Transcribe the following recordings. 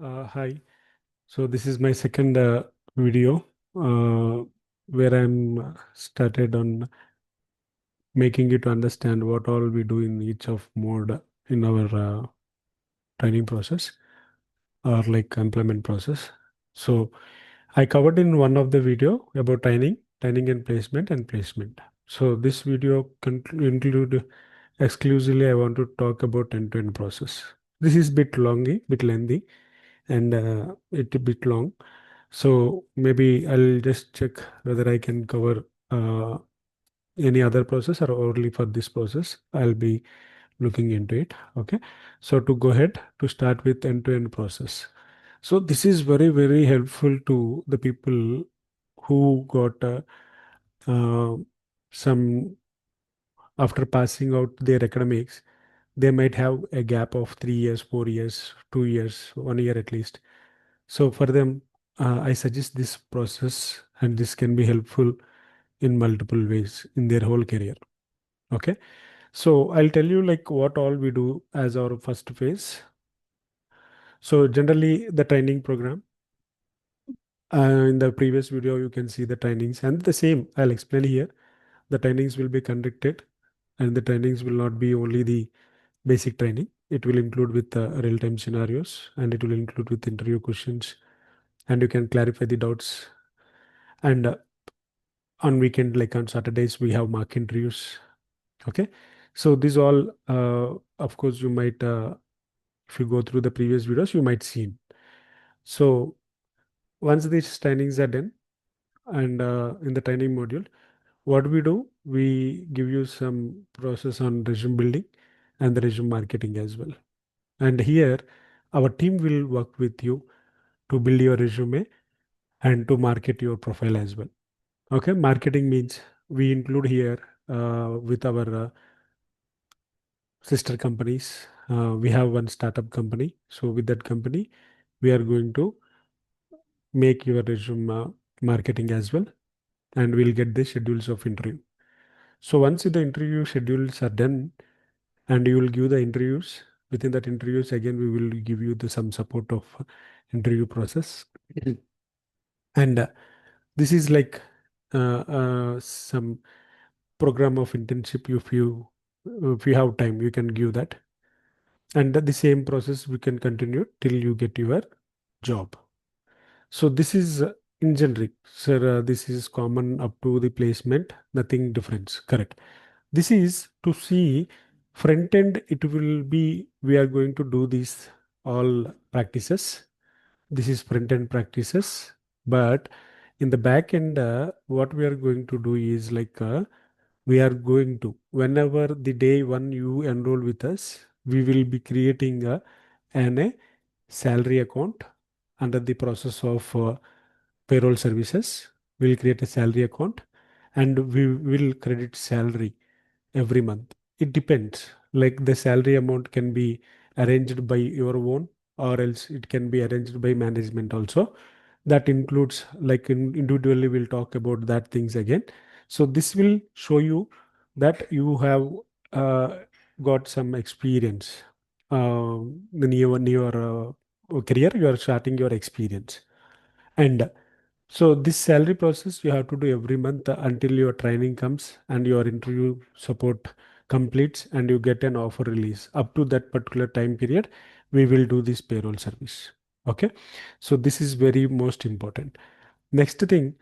Hi. So this is my second video where I'm started on making you to understand what all we do in each of mode in our training process or like employment process. So I covered in one of the video about training and placement. So this video include exclusively I want to talk about end-to-end process. This is bit lengthy, and it a bit long. So maybe I'll just check whether I can cover any other process or only for this process. I'll be looking into it. Okay. So to go ahead to start with end-to-end process. So this is very helpful to the people who got uh, some after passing out their academics. They might have a gap of 3 years, 4 years, 2 years, 1 year at least. So for them, I suggest this process, and this can be helpful in multiple ways in their whole career. Okay. So I'll tell you like what all we do as our first phase. So generally the training program, in the previous video, you can see the trainings and the same I'll explain here. The trainings will be conducted, and the trainings will not be only the basic training. It will include with real-time scenarios, and it will include with interview questions, and you can clarify the doubts. And on weekend, like on Saturdays, we have mock interviews. Okay. So these all, of course, you might, if you go through the previous videos, you might see. So once these trainings are done, and in the training module, what we do, we give you some process on resume building and the resume marketing as well. And here, our team will work with you to build your resume and to market your profile as well. Okay, marketing means we include here with our sister companies. We have one startup company. So with that company, we are going to make your resume marketing as well, and we'll get the schedules of interview. So once the interview schedules are done, and you will give the interviews, within that interviews again we will give you the some support of interview process. And this is like some program of internship. If you have time, you can give that, and the same process we can continue till you get your job. So this is in generic, sir. This is common up to the placement, nothing difference. Correct. This is to see front end. It will be we are going to do these all practices. This is front end practices, but in the back end, what we are going to do is like we are going to whenever the day one you enroll with us, we will be creating a salary account under the process of payroll services. We'll create a salary account, and we will credit salary every month. It depends. Like the salary amount can be arranged by your own, or else it can be arranged by management also. That includes like individually we'll talk about that things again. So this will show you that you have uh, got some experience in your career. You are starting your experience, and so this salary process you have to do every month until your training comes and your interview support completes and you get an offer release. Up to that particular time period, we will do this payroll service. Okay. So this is very most important. Next thing,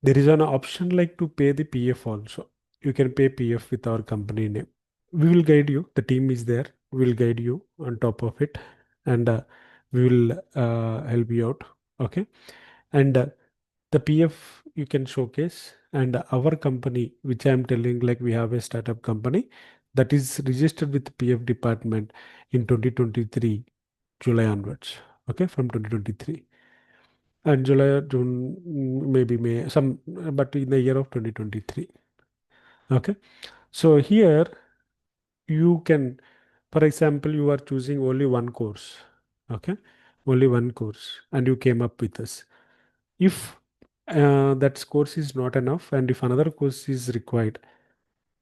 there is an option like to pay the PF also. You can pay PF with our company name. We will guide you. The team is there. We will guide you on top of it, and we will help you out. Okay. And the PF you can showcase, and our company, which I am telling, like we have a startup company that is registered with the PF department in 2023 July onwards. Okay, from 2023 and July or June, maybe May, some, but in the year of 2023. Okay, so here you can, for example, you are choosing only one course. Okay, only one course, and you came up with us. If that course is not enough, and if another course is required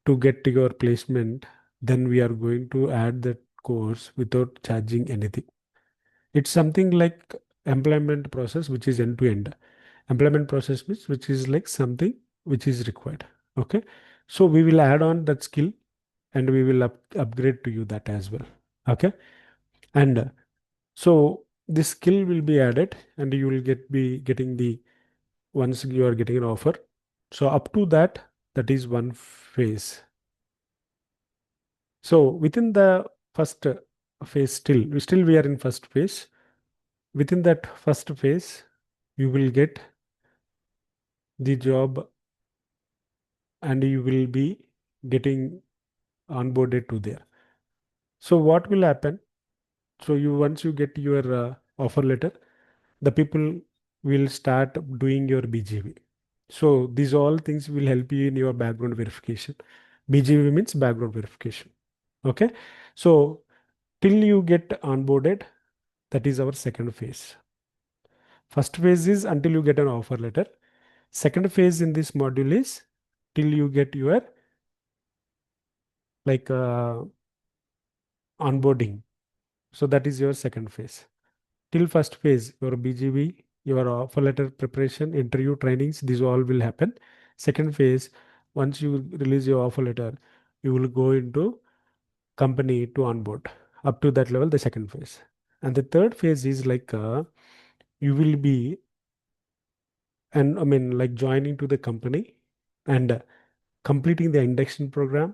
to get to your placement, then we are going to add that course without charging anything. It's something like employment process, which is end to end. Employment process means which is like something which is required. Okay. So we will add on that skill and we will upgrade to you that as well. Okay. And so this skill will be added and you will be getting the once you are getting an offer. So up to that, that is one phase. So within the first phase, still we are in first phase. Within that first phase, you will get the job and you will be getting onboarded to there. So what will happen? So you once you get your offer letter, the people will start doing your BGV. So these all things will help you in your background verification. BGV means background verification. Okay. So till you get onboarded, that is our second phase. First phase is until you get an offer letter. Second phase in this module is till you get your like onboarding. So that is your second phase. Till first phase, your BGV, your offer letter preparation, interview trainings, these all will happen. Second phase, once you release your offer letter, you will go into company to onboard. Up to that level, the second phase. And the third phase is like you will be and I mean like joining to the company and completing the induction program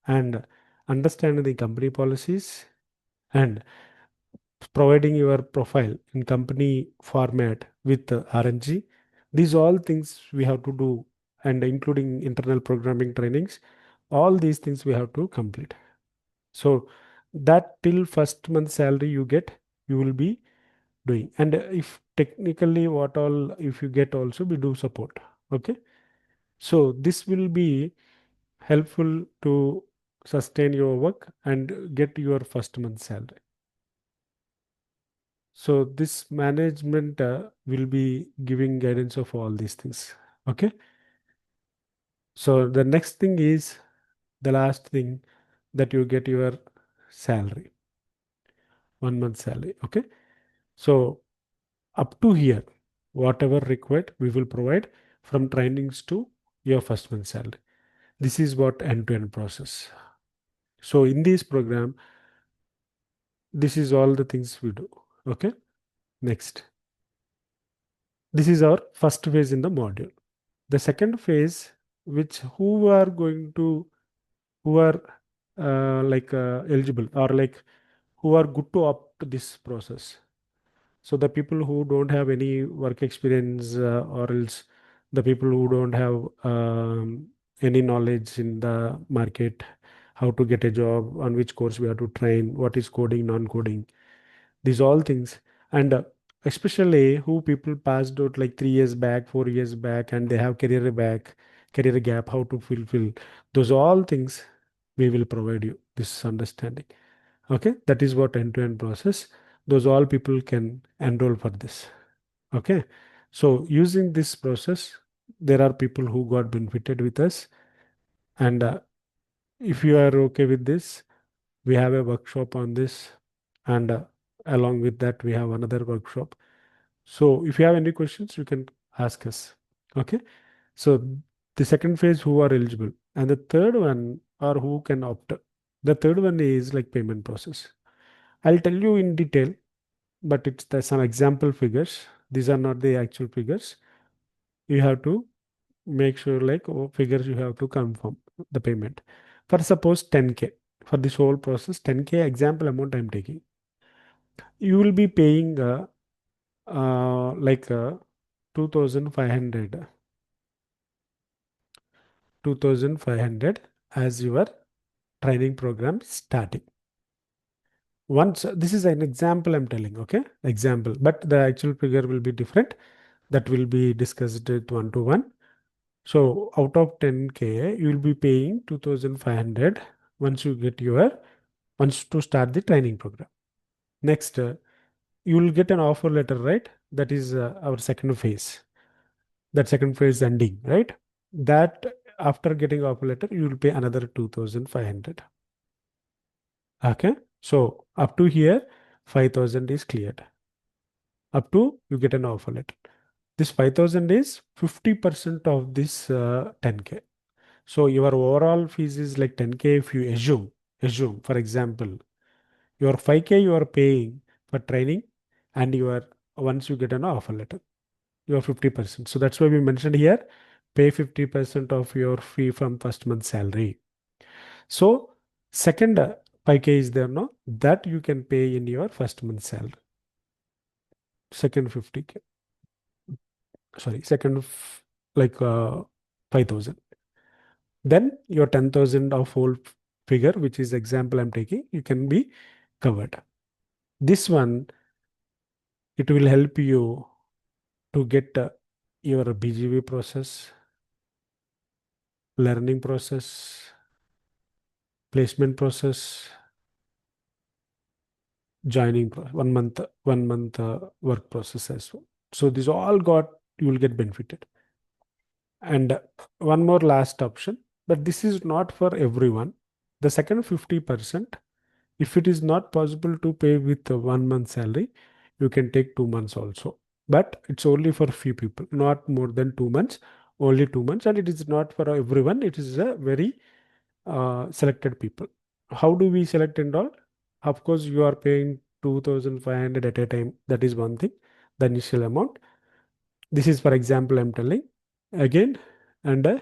and understanding the company policies and providing your profile in company format with RNG. These all things we have to do and including internal programming trainings. All these things we have to complete. So that till first month salary you get, you will be doing. And if technically what all, if you get also, we do support. Okay. So this will be helpful to sustain your work and get your first month salary. So this management will be giving guidance of all these things. Okay. So the next thing is the last thing that you get your salary, 1 month salary. Okay. So up to here, whatever required, we will provide from trainings to your first month salary. This is what end-to-end process. So in this program, this is all the things we do. Okay. Next. This is our first phase in the module. The second phase, which who are going to, who are eligible or like who are good to opt this process. So the people who don't have any work experience or else the people who don't have any knowledge in the market, how to get a job, on which course we have to train, what is coding, non-coding, these all things. And especially who people passed out like 3 years back, 4 years back, and they have career gap, how to fulfill those all things, we will provide you this understanding. Okay, that is what end-to-end process. Those all people can enroll for this. Okay, so using this process, there are people who got benefited with us, and if you are okay with this, we have a workshop on this, and along with that, we have another workshop. So if you have any questions, you can ask us. Okay, so the second phase, who are eligible, and the third one are who can opt. The third one is like payment process. I'll tell you in detail, but it's some example figures. These are not the actual figures. You have to make sure like figures you have to confirm the payment. For suppose 10K for this whole process, 10K example amount I'm taking. You will be paying 2,500 as your training program starting. Once this is an example I'm telling, okay? Example, but the actual figure will be different. That will be discussed at one to one. So out of 10K, you will be paying 2,500 once you get your, once to start the training program. Next, you will get an offer letter, right? That is our second phase. That second phase ending, right? That after getting offer letter, you will pay another 2,500. Okay. So up to here, 5,000 is cleared. up to you get an offer letter. This 5,000 is 50% of this 10K. So your overall fees is like 10K if you assume, for example, your 5K you are paying for training and you are, once you get an offer letter, you are 50%. So that's why we mentioned here, pay 50% of your fee from first month salary. So second 5K is there, no? That you can pay in your first month salary. Second 50K. Sorry, like 5,000. Then your 10,000 of whole figure, which is example I'm taking, you can be covered. This one, it will help you to get your BGV process, learning process, placement process, joining process, 1 month work process as well. So these all got, you will get benefited. And one more last option, but this is not for everyone. The second 50%, if it is not possible to pay with a 1 month salary, you can take 2 months also. But it's only for few people, not more than 2 months, only 2 months. And it is not for everyone. It is a very selected people. How do we select and all? Of course, you are paying 2,500 at a time. That is one thing, the initial amount. This is, for example, I'm telling again, and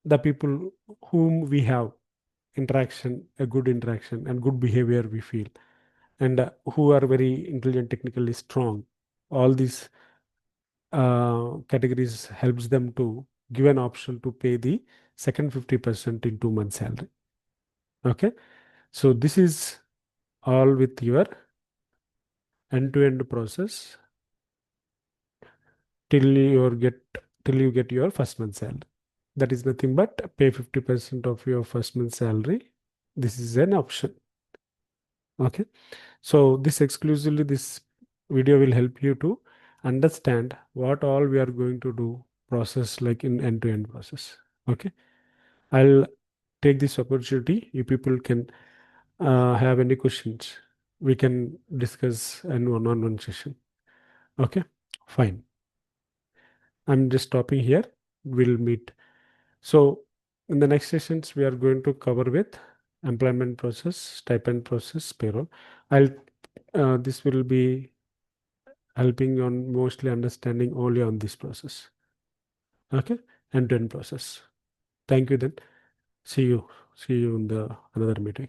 the people whom we have interaction, a good interaction and good behavior we feel, and who are very intelligent, technically strong. All these categories helps them to give an option to pay the second 50% in 2 months salary. Okay. So this is all with your end-to-end process till till you get your first month salary. That is nothing but pay 50% of your first month salary. This is an option. Okay. So this video will help you to understand what all we are going to do process like in end-to-end process. Okay. I'll take this opportunity. You people can have any questions. We can discuss in one-on-one session. Okay. Fine. I'm just stopping here. We'll meet. So in the next sessions, we are going to cover with employment process, stipend process, payroll. This will be helping on mostly understanding only on this process. Okay, end-to-end process. Thank you then. See you. See you in the another meeting.